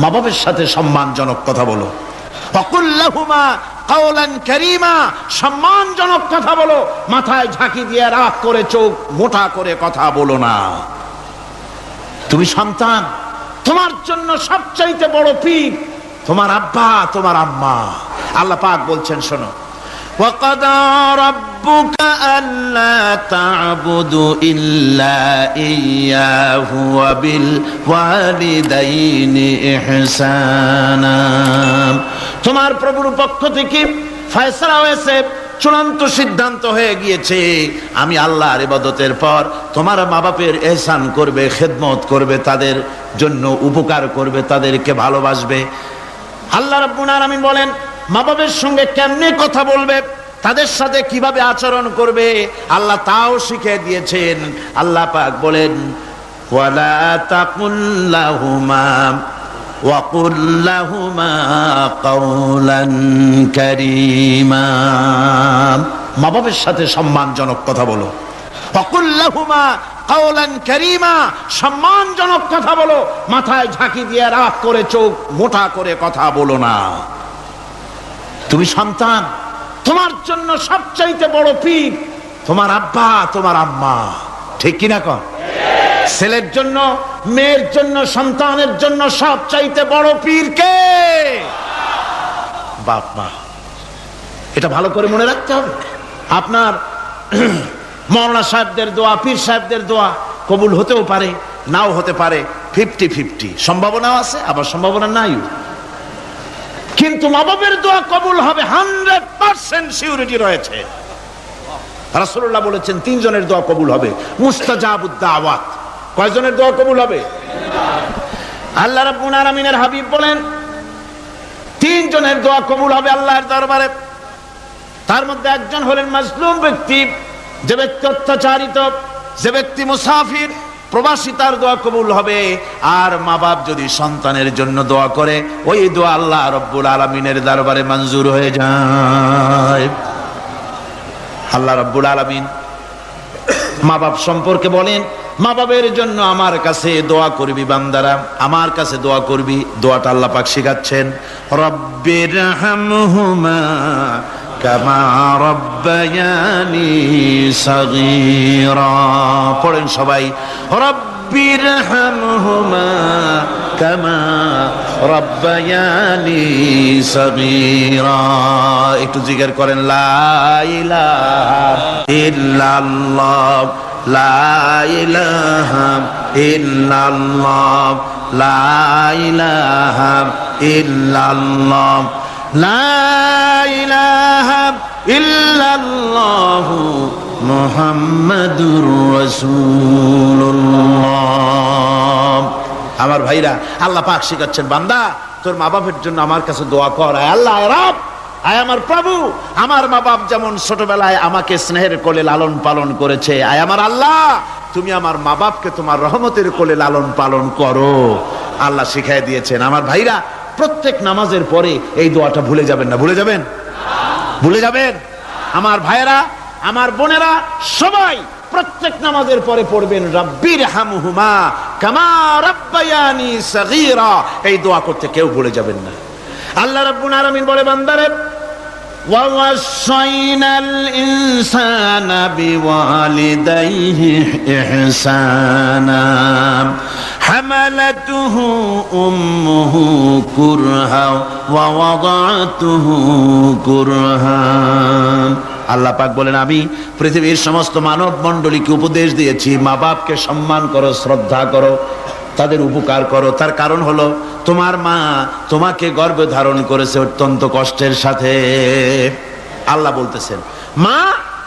মা বাবার সাথে সম্মানজনক কথা বলো। ওয়াকুল লাহুমা কাওলান কারীমা, সম্মানজনক কথা বলো, মাথায় ঝাঁকি দিয়ে রাগ করে চোখ মোটা করে কথা বলো না। তুমি সন্তান, তোমার জন্য সবচাইতে বড় পীর তোমার আব্বা, তোমার আম্মা। আল্লাহ পাক বলছেন শোনো, وَقَضَى رَبُّكَ أَلَّا تَعْبُدُوا إِلَّا إِيَّاهُ وَبِالْوَالِدَيْنِ إِحْسَانًا। তোমার প্রভুর পক্ষ থেকে ফয়সালা হয়েছে, চূড়ান্ত সিদ্ধান্ত হয়ে গিয়েছে, আমি আল্লাহর ইবাদতের পর তোমার মা বাপের ইহসান করবে, খেদমত করবে, তাদের জন্য উপকার করবে, তাদেরকে ভালোবাসবে। আল্লাহ রাব্বুল আলামিন বলেন মা বাবার সঙ্গে কেমনে কথা বলবে, তাদের সাথে কিভাবে আচরণ করবে, আল্লাহ তাও শিখিয়ে দিয়েছেন। আল্লাহ পাক বলেন ওয়ালা তাকুল লাহুমা ওয়াকুল লাহুমা কাওলান কারীমা, মা বাবার সাথে সম্মানজনক কথা বলো। ওয়াকুল লাহুমা কাওলান কারীমা, সম্মানজনক কথা বলো, মাথায় ঝাঁকি দিয়ে রাগ করে চোখ মোটা করে কথা বলো না। তুমি সন্তান, তোমার জন্য সবচাইতে বড় পীর তোমার আব্বা, তোমার আম্মা। ঠিক কিনা কন? ছেলের জন্য, মেয়ের জন্য, সন্তানের জন্য সবচাইতে বড় পীর কে? বাপ মা। এটা ভালো করে মনে রাখতে হবে। আপনার মাওলানা সাহেবদের দোয়া, পীর সাহেবদের দোয়া কবুল হতেও পারে, নাও হতে পারে, 50-50 সম্ভাবনাও আছে, আবার সম্ভাবনা নাই। কিন্তু মা বাবার দোয়া কবুল হবে 100% সিউরিটি রয়েছে। রাসূলুল্লাহ বলেছেন 3 জনের দোয়া কবুল হবে, মুস্তাজাবুদ দাওয়াত। কয়জনের দোয়া কবুল হবে? আল্লাহ রাব্বুল আলামিনের হাবিব বলেন 3 জনের দোয়া কবুল হবে আল্লাহর দরবারে। তার মধ্যে একজন হলেন মাজলুম ব্যক্তি, যে ব্যক্তি অত্যাচারিত, যে ব্যক্তি মুসাফির, প্রবাসী, তার দোয়া কবুল হবে। আর মা বাপ যদি সন্তানের জন্য দোয়া করে, ওই দোয়া আল্লাহ রাব্বুল আলামিনের দরবারে মঞ্জুর হয়ে যায়। আল্লাহ রাব্বুল আলামিন মা বাপ সম্পর্কে বলেন, মা বাবের জন্য আমার কাছে দোয়া করবি বান্দারা, আমার কাছে দোয়া করবি। দোয়াটা আল্লাহ পাক শিখাচ্ছেন, রব্বিরহামহুমা কামা রব্বায়ানি সাগীরা। পড়েন সবাই, রব্বিরহামহুমা কামা রব্বায়ানি সাগীরা। একটু জিকির করেন, লা ইলাহা ইল্লাল্লাহ, লা ইলাহা ইল্লাল্লাহ, লা ইলাহা ইল্লাল্লাহ, লা ইলাহা ইল্লাল্লাহু মুহাম্মাদুর রাসূলুল্লাহ। আমার ভাইরা, আল্লাহ পাক শিখাচ্ছেন, বান্দা তোর মা বাপের জন্য আমার কাছে দোয়া কর। আয় আল্লাহ, আয় রব, আয় আমার প্রভু, আমার মা বাপ যেমন ছোটবেলায় আমাকে স্নেহের কোলে লালন পালন করেছে, আয় আমার আল্লাহ তুমি আমার মা বাপকে তোমার রহমতের কোলে লালন পালন করো। আল্লাহ শিখাই দিয়েছেন। আমার ভাইরা, প্রত্যেক নামাজের পরে এই দোয়াটা ভুলে যাবেন না। ভুলে যাবেন? ভুলে যাবেন? আমার ভাইরা, আমার বোনেরা, সবাই প্রত্যেক নামাজের পরে পড়বেন, রব্বিরহামহুমা কামা রব্বায়ানি সাগীরা। এই দোয়া করতে কেউ ভুলে যাবেন না। আল্লাহ রাব্বুল আলামিন বলে, বান্দারে ওয়াসাইনাল ইনসানা বিওয়ালিদাইহি ইহসানা হামালাতুহু উম্মুহু কুরহা ওয়া ওয়াদাতুহু কুরহা। আল্লাহ পাক বলেন, আমি পৃথিবীর সমস্ত মানব মণ্ডলীকে উপদেশ দিয়েছি, মা বাপকে সম্মান করো, শ্রদ্ধা করো, তাদের উপকার করো। তার কারণ হলো তোমার মা তোমাকে গর্ভে ধারণ করেছে অত্যন্ত কষ্টের সাথে। আল্লাহ বলতেছেন, মা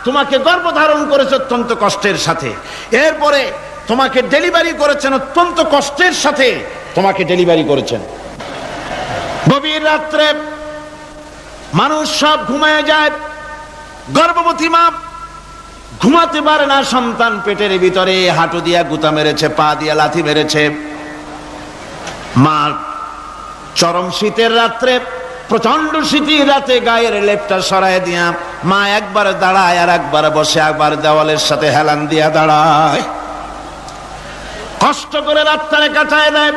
তোমাকে গর্ভ ধারণ করেছে অত্যন্ত কষ্টের সাথে, এরপরে তোমাকে ডেলিভারি করেছেন অত্যন্ত কষ্টের সাথে, তোমাকে ডেলিভারি করেছেন। গভীর রাত্রে মানুষ সব ঘুমায় যায়, গর্ভবতী মা ঘুমাতে পারে না, সন্তান পেটের ভিতরে হাঁটু দিয়া গুতা মেরেছে, পা দিয়া লাথি মেরেছে। মা চরম শীতের রাত্রে, প্রচন্ড শীতের রাতে গায়ের লেপটা সরায় দিয়া মা একবার দাঁড়ায়, আর একবার বসে, একবার দেওয়ালের সাথে হেলান দিয়া দাঁড়ায়, কষ্ট করে রাতটারে কাটায় দেয়।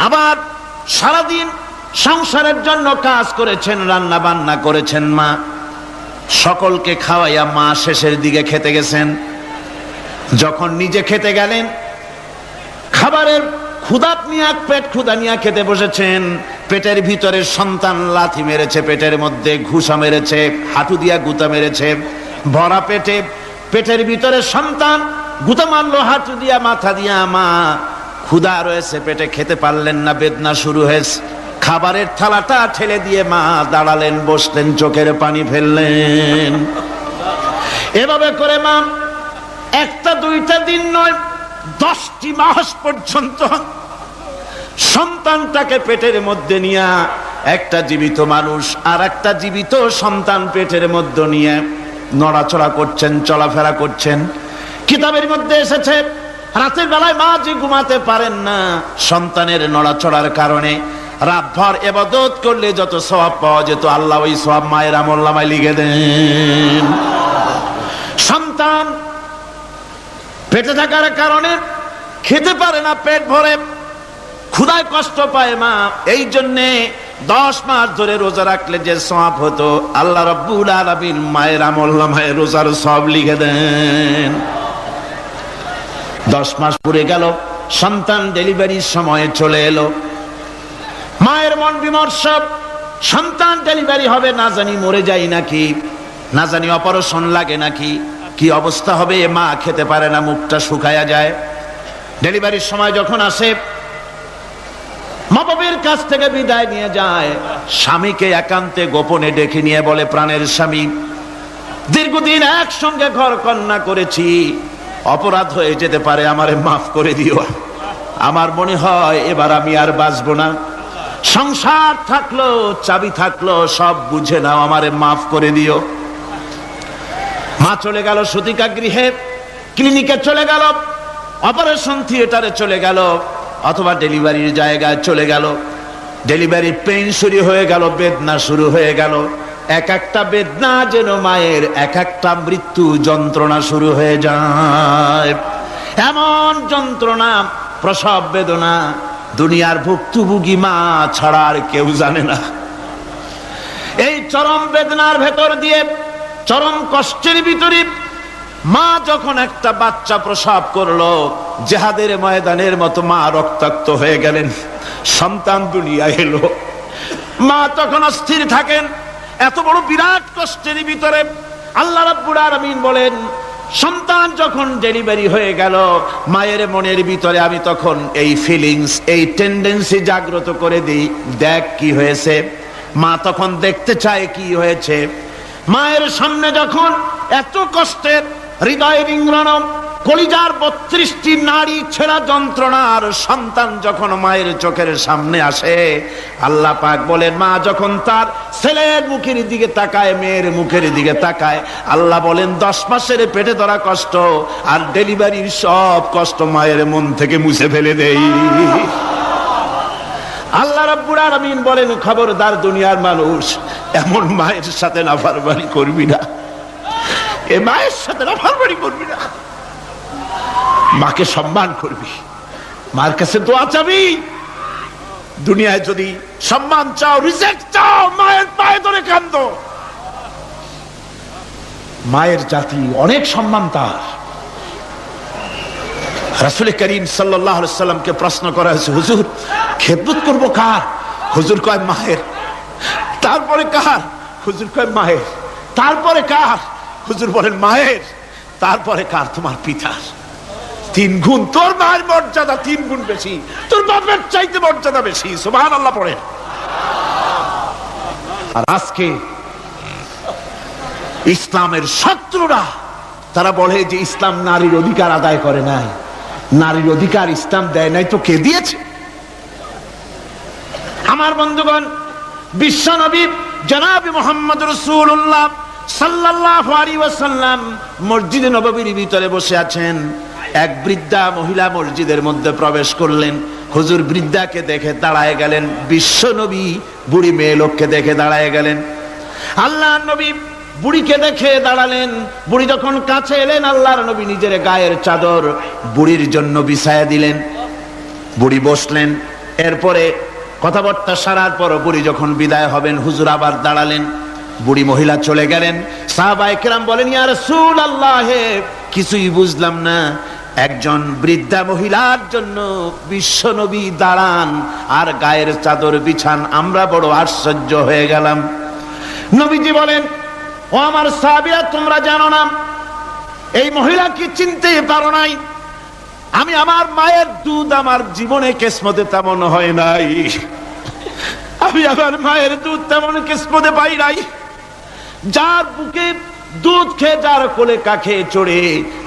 আবার সারাদিন সংসারের জন্য কাজ করেছেন, রান্না বান্না করেছেন মা, সকলকে খাওয়াইয়া মা শেষের দিকে খেতে গেছেন। যখন নিজে খেতে গেলেন, খাবারের পেট ক্ষুধা নিয়ে খেতে বসেছেন, পেটের ভিতরে সন্তান লাথি মেরেছে, পেটের মধ্যে ঘুষা মেরেছে, হাঁটু দিয়া গুতা মেরেছে, ভরা পেটের ভিতরে সন্তান গুতা মারলো হাঁটু দিয়া, মাথা দিয়া। মা ক্ষুধা রয়েছে, পেটে খেতে পারলেন না, বেদনা শুরু হয়েছে। খাবারের থালাটা ঠেলে দিয়ে মা দাঁড়ালেন, বসলেন, চোখের পানি ফেললেন। এভাবে করে মা একটা দুইটা দিন নয়, 10টি মাস পর্যন্ত সন্তানটাকে পেটের মধ্যে নিয়ে, একটা জীবিত মানুষ আর একটা জীবিত সন্তান পেটের মধ্যে নিয়ে নড়াচড়া করছেন, চলাফেরা করছেন। কিতাবের মধ্যে এসেছে রাতের বেলায় মা যে ঘুমাতে পারেন না, সন্তানের নড়াচড়ার কারণে রাতভর ইবাদত করলে যত সওয়াব পাওয়া যেত, আল্লাহ ওই সওয়াব মায়ের আমলনামায় লিখে দেন। সন্তান পেটে থাকার কারণে খেতে পারে না, পেট ভরে ক্ষুধায় কষ্ট পায় মা। এই জন্যে 10 মাস ধরে রোজা রাখলে যে সওয়াব হতো, আল্লাহ রাব্বুল আলামিন মায়ের আমলনামায় রোজার সওয়াব লিখে দেন। 10 মাস পুরে গেল, সন্তান ডেলিভারির সময় চলে এলো। মায়ের মন বিমর্ষ, সন্তান ডেলিভারি হবে, না জানি মরে যায় নাকি, না জানি অপারেশন লাগে নাকি, কি অবস্থা হবে। মা খেতে পারে না, মুখটা শুকায়া যায়। ডেলিভারির সময় যখন আসে, মা বাবার কাছ থেকে বিদায় নিয়ে যায়, স্বামীকে একান্তে গোপনে ডেকে নিয়ে বলে, প্রাণের স্বামী, দীর্ঘদিন একসঙ্গে ঘর কন্যা করেছি, অপরাধ হয়ে যেতে পারে, আমারে মাফ করে দিও। আমার মনে হয় এবার আমি আর বাঁচবো না। সংসার থাকলো, চাবি থাকলো, সব বুঝে নাও, আমারে মাফ করে দিও। মা চলে গেল সতিকা গৃহে, ক্লিনিকে চলে গেল, অপারেশন থিয়েটারে চলে গেল, অথবা ডেলিভারির জায়গায় চলে গেল। ডেলিভারি পেইন শুরু হয়ে গেল, বেদনা শুরু হয়ে গেল। এক একটা বেদনা যেন মায়ের এক একটা মৃত্যু যন্ত্রণা শুরু হয়ে যায়। এমন যন্ত্রণা, প্রসব বেদনা দুনিয়ার ভুক্তভোগী মা ছাড়া আর কেউ জানে না। এই চরম বেদনার ভেতর দিয়ে, চরম কষ্টের ভিতরে মা যখন একটা বাচ্চা প্রসব করলো, জিহাদের ময়দানের মতো মা রক্তাক্ত হয়ে গেলেন, সন্তান দুনিয়ায় এলো। মা তখন অস্থির থাকেন। এত বড় বিরাট কষ্টের ভিতরে আল্লাহ রাব্বুল আলামিন বলেন, সন্তান যখন ডেলিভারি হয়ে গেল, মায়ের মনের ভিতরে আমি তখন এই ফিলিংস, এই টেন্ডেন্সি জাগ্রত করে দিই, দেখ কি হয়েছে। মা তখন দেখতে চায় কি হয়েছে। মায়ের সামনে যখন এত কষ্টের, হৃদয় রিংরণ, কলিজার 32টি নাড়ি ছেঁড়া যন্ত্রণার সন্তান যখন মায়ের চোখের সামনে আসে, আল্লাহ পাক বলেন, মা যখন তার ছেলের মুখের দিকে তাকায়, মেয়ের মুখের দিকে তাকায়, আল্লাহ বলেন 10 মাসের পেটে ধরা কষ্ট আর ডেলিভারির সব কষ্ট মায়ের মন থেকে মুছে ফেলে দেই। আল্লাহ রাব্বুল আলামিন বলেন, খবরদার দুনিয়ার মানুষ, এমন মায়ের সাথে নাফরমানি করবি না, এ মায়ের সাথে নাফরমানি করবি না, মাকে সম্মান করবি, মার কাছে দোয়া চাবি। দুনিয়ায় যদি সম্মান চাও, রিজেক্ট চাও, মায়ের পায়ে ধরে কাঁদো। মায়ের জাতি অনেক সম্মান তার। রাসূল করিম সাল্লাল্লাহু আলাইহি সাল্লামকে প্রশ্ন করা হয়েছে, হুজুর খেদমত করবো কার? হুজুর কয় মায়ের। তারপরে কার? হুজুর কয় মায়ের। তারপরে কার? হুজুর বলেন মায়ের। তারপরে কার? তোমার পিতার। 3 গুণ, তোর মায়ের মর্যাদা 3 গুণ বেশি, তোর বাপের চাইতে মর্যাদা বেশি। সুবহানাল্লাহ পড়ে। আর আজকে ইসলামের শত্রুরা তারা বলে যে ইসলাম নারীর অধিকার আদায় করে নাই। নারীর অধিকার ইসলাম দেয় নাই তো কে দিয়েছে? আমার বন্ধুগণ, বিশ্ব নবী জনাব মুহাম্মদ রাসূলুল্লাহ সাল্লাল্লাহু আলাইহি ওয়াসাল্লাম মসজিদে নববীর ভিতরে বসে আছেন। এক বৃদ্ধা মহিলা মসজিদের মধ্যে প্রবেশ করলেন। হুজুর বৃদ্ধাকে দেখে দাঁড়ায় গেলেন, বিশ্ব নবী বুড়ি মেয়ে লোককে দেখে দাঁড়ায় গেলেন। আল্লাহর নবী বুড়িকে দেখে দাঁড়ালেন। বুড়ি যখন কাছে এলেন, আল্লাহর নবী নিজের গায়ের চাদর বুড়ির জন্য বিছায়া দিলেন। বুড়ি বসলেন, এরপরে কথাবার্তা সারার পর বুড়ি যখন বিদায় হবেন, হুজুর আবার দাঁড়ালেন, বুড়ি মহিলা চলে গেলেন। সাহাবায়ে কেরাম বলেন, ইয়া রাসূলুল্লাহ, কিছুই বুঝলাম না, একজন বৃদ্ধা মহিলার জন্য বিশ্বনবী দাঁড়ান আর গায়ের চাদর বিছান, আমরা বড় আশ্চর্য হয়ে গেলাম। নবীজি বলেন, ও আমার সাহাবীরা, তোমরা জানো না এই মহিলাকে চিনতে পারো নাই? আমি আমার মায়ের দুধ আমার জীবনে কিসমতে তেমন হয় নাই, আমি আমার মায়ের দুধ তেমন কিসমতে পাই নাই। যার বুকে দুধ খেয়ে, যার কোলে কাখে চড়ে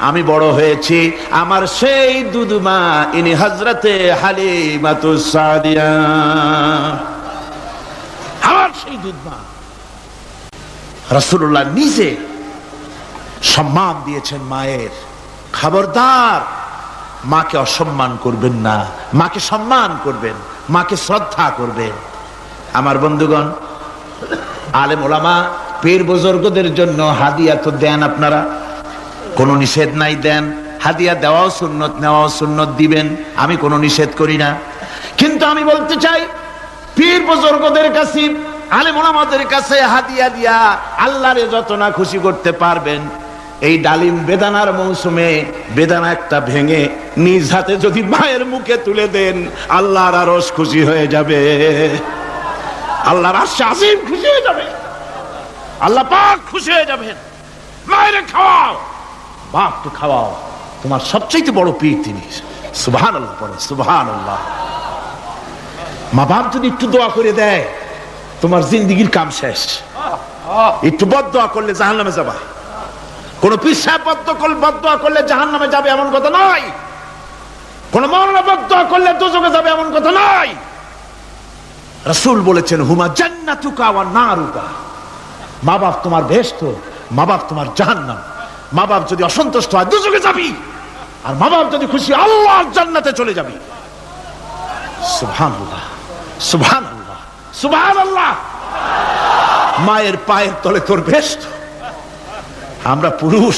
আমি বড় হয়েছি, আমার সেই দুধ মা, ইনি হযরতে হালিমাতুস সাদিয়া, আমার সেই দুধ মা। রাসূলুল্লাহ নিজে সম্মান দিয়েছেন মায়ের। খবরদার, মাকে অসম্মান করবেন না, মাকে সম্মান করবেন, মাকে শ্রদ্ধা করবেন। আমার বন্ধুগণ, আলেম ওলামা পীর বুজুর্গদের জন্য হাদিয়া তো দেন আপনারা, কোনো নিষেধ নাই, দেন। হাদিয়া দেওয়াও সুন্নত, নেওয়াও সুন্নত, দিবেন, আমি কোনো নিষেধ করি না। কিন্তু আমি বলতে চাই, পীর বুজুর্গদের কাছে, আলেম ওলামাদের কাছে হাদিয়া দিয়া আল্লাহরে যত না খুশি করতে পারবেন, এই ডালিম বেদানার মৌসুমে বেদানা একটা ভেঙে নিজ হাতে যদি মায়ের মুখে তুলে দেন, আল্লাহর আরশ খুশি হয়ে যাবে, আল্লাহর আরশ আজিম খুশি হয়ে যাবে, আল্লাহ পাক খুশি হয়ে যাবেন। মায়ের খাওয়াও, বাপকে খাওয়াও, তোমার সবচেয়ে বড় পীর তিনি। সুবহানাল্লাহ পড়ো, সুবহানাল্লাহ। মা বাপ যদি একটু দোয়া করে দেয়, তোমার জিন্দেগির কাম শেষ। একটু বদদোয়া করলে জাহান্নামে যাবা। কোন পীর সাহেব বদদোয়া করলে জাহান্নামে যাবে এমন কথা নয়, কোন মাওলানা বদদোয়া করলে দোজখে যাবে এমন কথা নয়। রাসূল বলেছেন, হুমা জান্নাতুকা ওয়া নারুকা, মা বাপ তোমার বেহেশত, মা বাপ তোমার জাহান্নাম। মা বাপ যদি অসন্তুষ্ট হয়, দোজখে যাবি, আর মা বাপ যদি খুশি, আল্লাহর জান্নাতে চলে যাবি। সুবহানাল্লাহ, সুবহানাল্লাহ, সুবহানাল্লাহ। মায়ের পায়ের তলে তোর বেহেশত। আমরা পুরুষ,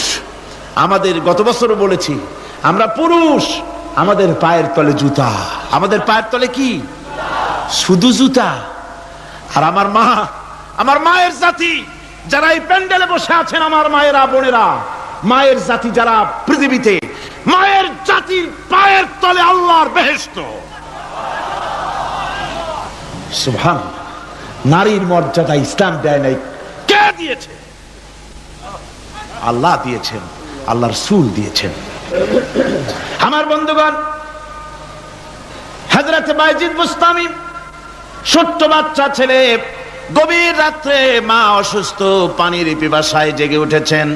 আমাদের গত বছরও বলেছি, আমরা পুরুষ, আমাদের পায়ের তলে জুতা, আমাদের পায়ের তলে কি? শুধু জুতা। আর আমার মা, আমার মায়ের জাতি যারা এই প্যান্ডেলে বসে আছেন, আমার মায়েরা, বোনেরা, মায়ের জাতি যারা পৃথিবীতে, মায়ের জাতির পায়ের তলে আল্লাহর বেহেশত। সুবহানাল্লাহ। নারীর মর্যাদা ইসলাম দেয় নাই, কে দিয়েছে? আল্লাহ দিয়েছেন, আল্লাহ রাসূল দিয়েছেন। আমার বন্ধুগণ, হযরত বাইজিদ বুস্তামি, ছোট্ট বাচ্চা ছেলে, গভীর রাত্রে মা অসুস্থ, পানির পিপাসায় জেগে উঠেছেন।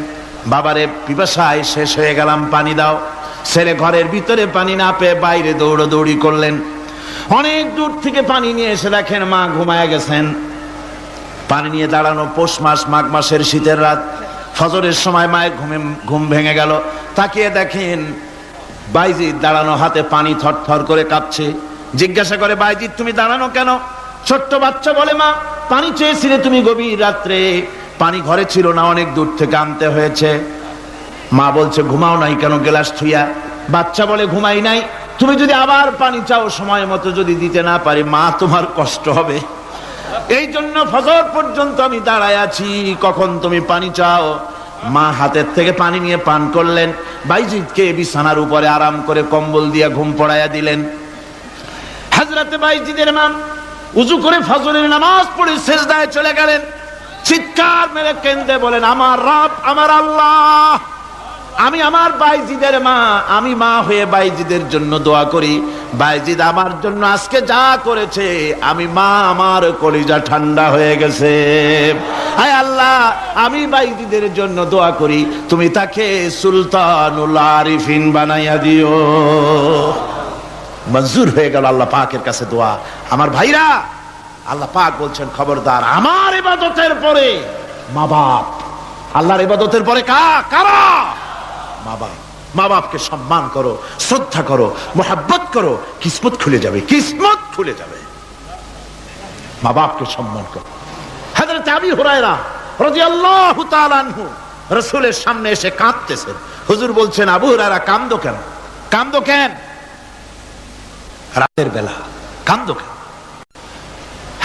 বাবারে, পিপাসায় শেষ হয়ে গেলাম, পানি দাও। ছেলে ঘরের ভিতরে পানি না পেয়ে বাইরে দৌড়াদৌড়ি করলেন। অনেক দূর থেকে পানি নিয়ে এসে দেখেন মা ঘুমায় গেছেন। পানি নিয়ে দাঁড়ানো, পৌষ মাস, মাঘ মাসের শীতের রাত, ফজরের সময় মায়ের ঘুম ভেঙে গেল। তাকিয়ে দেখেন বাইজিদ দাঁড়ানো, হাতে পানি থরথর করে কাঁপছে। জিজ্ঞাসা করে, বাইজিদ তুমি দাঁড়ানো কেন? ছোট্ট বাচ্চা বলে, মা পানি চেয়েছিলে তুমি গভীর রাত্রে, পানি ঘরে ছিল না, অনেক দূর থেকে আনতে হয়েছে। মা বলছে, ঘুমাও নাই কেন গ্লাস থুইয়া? বাচ্চা বলে, ঘুমাই নাই। তুমি যদি আবার পানি চাও, সময় মতো যদি দিতে না পারি, মা তোমার কষ্ট হবে। এই জন্য ফজর পর্যন্ত আমি দাঁড়ায় আছি, কখন তুমি পানি চাও। মা হাতের থেকে পানি নিয়ে পান করলেন। বাইজিদকে বিছানার উপরে আরাম করে কম্বল দিয়ে ঘুম পড়াইয়া দিলেন। হযরতে বাইজিদের মা উযু করে ফজরের নামাজ পড়ে সিজদায় চলে গেলেন। চিৎকার মেরে কেঁদে বলেন, আমার রব, আমার আল্লাহ, আমি আমার বাইজিদের মা, আমি মা হয়ে বাইজিদের জন্য দোয়া করি। বাইজিদ আমার জন্য আজকে যা করেছে, আমি মা, আমার কলিজা ঠান্ডা হয়ে গেছে। হায় আল্লাহ, আমি বাইজিদের জন্য দোয়া করি, তুমি তাকে সুলতানুল আরিফিন বানাইয়া দিও। মঞ্জুর হয়ে গেল আল্লাহ পাকের কাছে দোয়া। আমার ভাইরা, আল্লাহ পাক বলছেন, খবরদার, আমার ইবাদতের পরে মা বাপ। আল্লাহর ইবাদতের পরে কারা? মা বাপ। মা বাপকে সম্মান করো, শ্রদ্ধা করো, মোহাব্বত করো, কিসমত খুলে যাবে, কিসমত খুলে যাবে। মা বাপকে সম্মান করো। হযরত আবু হুরায়রা রাদিয়াল্লাহু তাআলা আনহু রাসূলের সামনে এসে কাঁদতেছেন। হুজুর বলছেন, আবু হুরায়রা কাঁদো কেন? কাঁদো কেন? রাতের বেলা কান্দো কেন?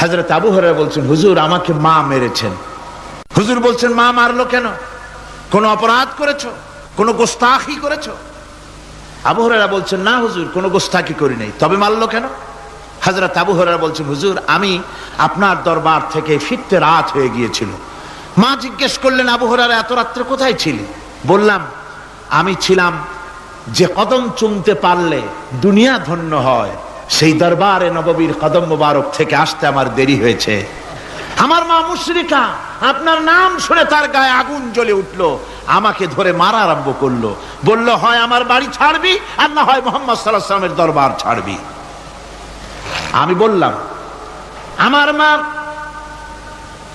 হযরত আবু হুরায়রা বলছেন, হুজুর আমাকে মা মেরেছেন। হুজুর বলছেন, মা মারলো কেন? কোন অপরাধ করেছো? কোন গোস্তাখি করেছো? আবু হুরায়রা বলছেন, না হুজুর, কোন গোস্তাখি করি নাই। তবে মারলো কেন? হযরত আবু হুরায়রা বলছেন, হুজুর আমি আপনার দরবার থেকে ফিরতে রাত হয়ে গিয়েছিল। মা জিজ্ঞেস করলেন, আবু হুরায়রা এত রাত্রে কোথায় ছিলি? বললাম, আমি ছিলাম যে কদম চুমতে পারলে দুনিয়া ধন্য হয়, সেই দরবারে নববীর কদম মোবারক থেকে আসতে আমার দেরি হয়েছে। আমার মা মুশরিকা, আপনার নাম শুনে তার গায়ে আগুন জ্বলে উঠলো, আমাকে ধরে মারা আরম্ভ করলো। বলল, হয় আমার বাড়ি ছাড়বি আর না হয় মুহাম্মদ সাল্লাল্লাহু আলাইহি ওয়াসাল্লামের দরবার ছাড়বি। আমি বললাম, আমার মা,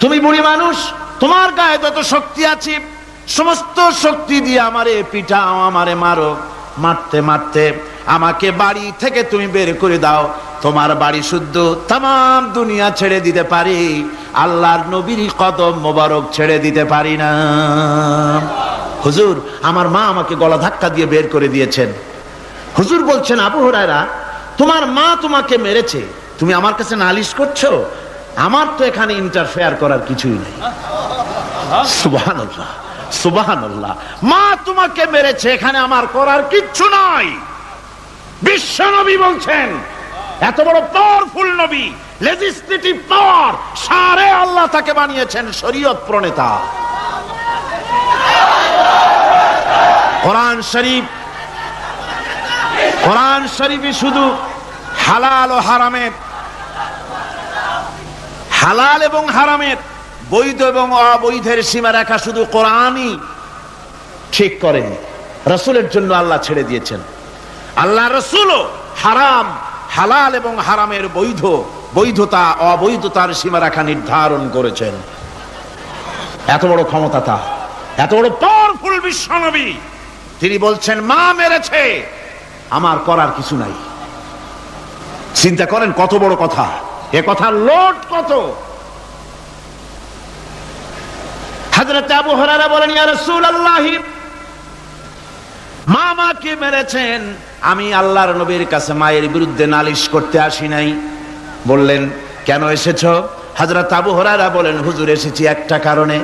তুমি বুড়ি মানুষ, তোমার গায়ে যত শক্তি আছে সমস্ত শক্তি দিয়ে আমারে পিটাও, আমারে মারো। মারতে মারতে আমাকে বাড়ি থেকে তুমি বের করে দাও। তোমার বাড়ি শুদ্ধ, তাম দুনিয়া ছেড়ে দিতে পারি, আল্লাহর নবীর কদম মোবারক ছেড়ে দিতে পারি না। হুজুর আমার মা আমাকে গলা ধাক্কা দিয়ে বের করে দিয়েছেন। হুজুর বলছেন, আবু হুরায়রা তোমার মা তোমাকে মেরেছে, তুমি আমার কাছে নালিশ করছো? আমার তো এখানে ইন্টারফেয়ার করার কিছুই নেই। সুবহানাল্লাহ, সুবহানাল্লাহ। মা তোমাকে মেরেছে, এখানে আমার করার কিচ্ছু নাই। বিশ্ব নবী বলছেন, এত বড় পাওয়ারফুল নবী, লেজিসলেটিভ পাওয়ার, সারে আল্লাহ তাকে বানিয়েছেন শরীয়ত প্রণেতা। কোরআন শরীফ, কোরআন শরীফে শুধু হালাল ও হারামের, হালাল এবং হারামের, বৈধ এবং অবৈধের সীমারেখা শুধু কোরআনই ঠিক করেন, রাসূলের জন্য আল্লাহ ছেড়ে দিয়েছেন। আল্লাহ রাসূলও হারাম, হালাল এবং হারামের বৈধতা অবৈধতার সীমারেখা নির্ধারণ করেছেন। এত বড় ক্ষমতা তার, এত বড় পাওয়ারফুল বিশ্বনবী, তিনি বলছেন মা মেরেছে, আমার করার কিছু নাই। চিন্তা করেন কত বড় কথা, এ কথার লোড কত। হযরত আবু হুরায়রা বলেন, ইয়া রাসূলুল্লাহ, মা মাকে মেরেছেন, আমি আল্লাহর নবীর কাছে মায়ের বিরুদ্ধে নালিশ করতে আসি নাই। বললেন, কেন এসেছো? হযরত আবু হুরায়রা বলেন, হুজুর এসেছি একটা কারণে।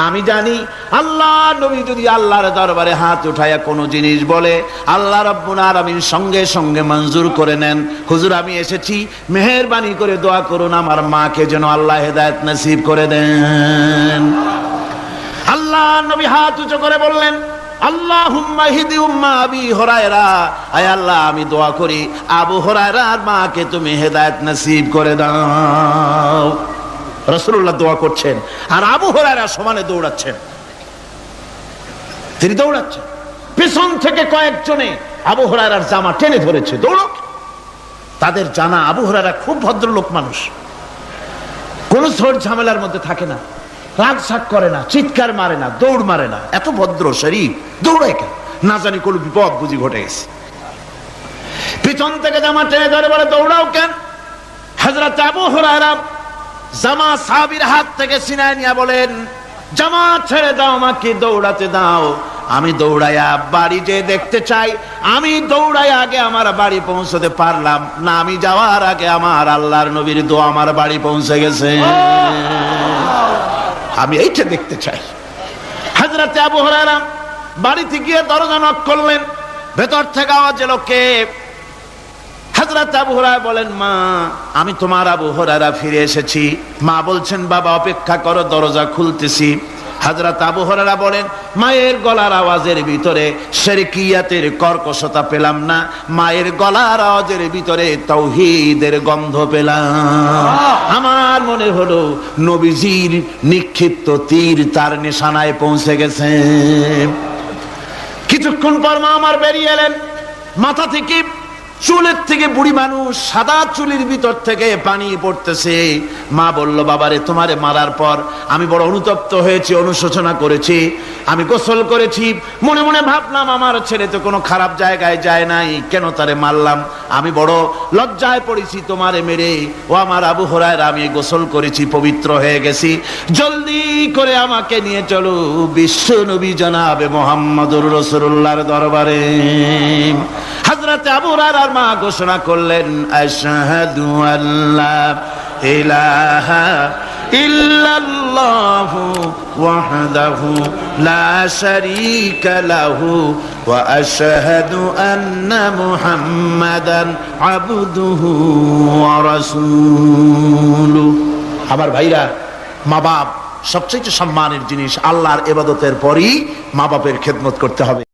আমি জানি আল্লাহ নবী যদি আল্লাহর দরবারে হাত উঠায়া কোনো জিনিস বলে, আল্লাহ রাব্বুল আলামিন সঙ্গে সঙ্গে মঞ্জুর করে নেন। হুজুর আমি এসেছি, মেহেরবানি করে দোয়া করুন আমার মাকে যেন আল্লাহ হেদায়েত নসিব করে দেন। আল্লাহ নবী হাত উঁচু করে বললেন, আল্লাহুম্মা হিদি উম্মা আবি হুরায়রা, আয় আল্লাহ আমি দোয়া করি আবু হুরায়রার মাকে তুমি হেদায়েত নসিব করে দাও। রাসূলুল্লাহ দোয়া করছেন আর আবু হুরায়রা সমানে দৌড়াচ্ছেন। তিনি দৌড়াচ্ছেন, পিছন থেকে কয়েকজনে আবু হুরায়রার জামা টেনে ধরেছে, দৌড়ক। তাদের জানা আবু হুরায়রা খুব ভদ্রলোক মানুষ, কোন ঝড় ঝামেলার মধ্যে থাকে না, রাগ শাক করে না, চিৎকার মারে না, দৌড় মারে না, এত ভদ্র শরীর, দৌড়ায় কেন? না জানি কোন বিপদ বুঝি ঘটে গেছে। পিছন থেকে জামা টেনে ধরে বলে, দৌড়াও কেন? হযরত আবু হুরায়রা জামা সাহাবীর হাত থেকে ছিনায় নিয়ে বলেন, জামা ছেড়ে দাও, আমাকে দৌড়াতে দাও। আমি দৌড়াইয়া বাড়ি যে দেখতে চাই, আমি দৌড়াইয়া আগে আমার বাড়ি পৌঁছতে পারলাম না, আমি যাওয়ার আগে আমার আল্লাহর নবীর দোয়া আমার বাড়ি পৌঁছে গেছে, আমি এইটা দেখতে চাই। হযরত আবু হুরায়রা বাড়িতে গিয়ে দরজা নক করলেন, ভেতর থেকে আওয়াজ এলো, কে? হযরত আবু হুরায়রা বলেন, মা আমি তোমার আবু হুরায়রা ফিরে এসেছি। মা বলছেন, বাবা অপেক্ষা করো, দরজা খুলতেছি। হযরত আবু হুরায়রা বলেন, মায়ের গলার আওয়াজের ভিতরে শিরকিয়াতের কর্কশতা পেলাম না, মায়ের গলার আওয়াজের ভিতরে তাওহীদের গন্ধ পেলাম। আমার মনে হলো নবীজির নিক্ষিপ্ত তীর তার নিশানায় পৌঁছে গেছে। কিছুক্ষণ পর মা আমার বেরিয়ে এলেন, মাথা থেকে চুলের থেকে, বুড়ি মানুষ, সাদা চুলের ভিতর থেকে পানি পড়তেছে। মা বলল, বাবারে তোমারে মারার পর আমি বড় অনুতপ্ত হয়েছি, অনুশোচনা করেছি, আমি গোসল করেছি, মনে মনে ভাবলাম আমার ছেলে তো কোনো খারাপ জায়গায় যায় নাই, কেন তারে মারলাম? আমি বড় লজ্জায় পড়েছি তোমারে মেরে। ও আমার আবু হুরায়রা, আমি গোসল করেছি, পবিত্র হয়ে গেছি, জলদি করে আমাকে নিয়ে চলো বিশ্ব নবী জনাবে মুহাম্মদুর রাসূলুল্লাহর দরবারে। হযরত হযরত আবু হুরায়রার মা ঘোষণা করলেন, আশহাদু আল্লা ইলাহা ইল্লাল্লাহু ওয়াহদাহু লা শারীকা লাহু ওয়া আশহাদু আন্না মুহাম্মাদান আবদুহু ওয়া রাসূলুহু। আমার ভাইরা, মা বাপ সবচেয়ে সম্মানের জিনিস। আল্লাহর ইবাদতের পরই মা বাপের খেদমত করতে হবে।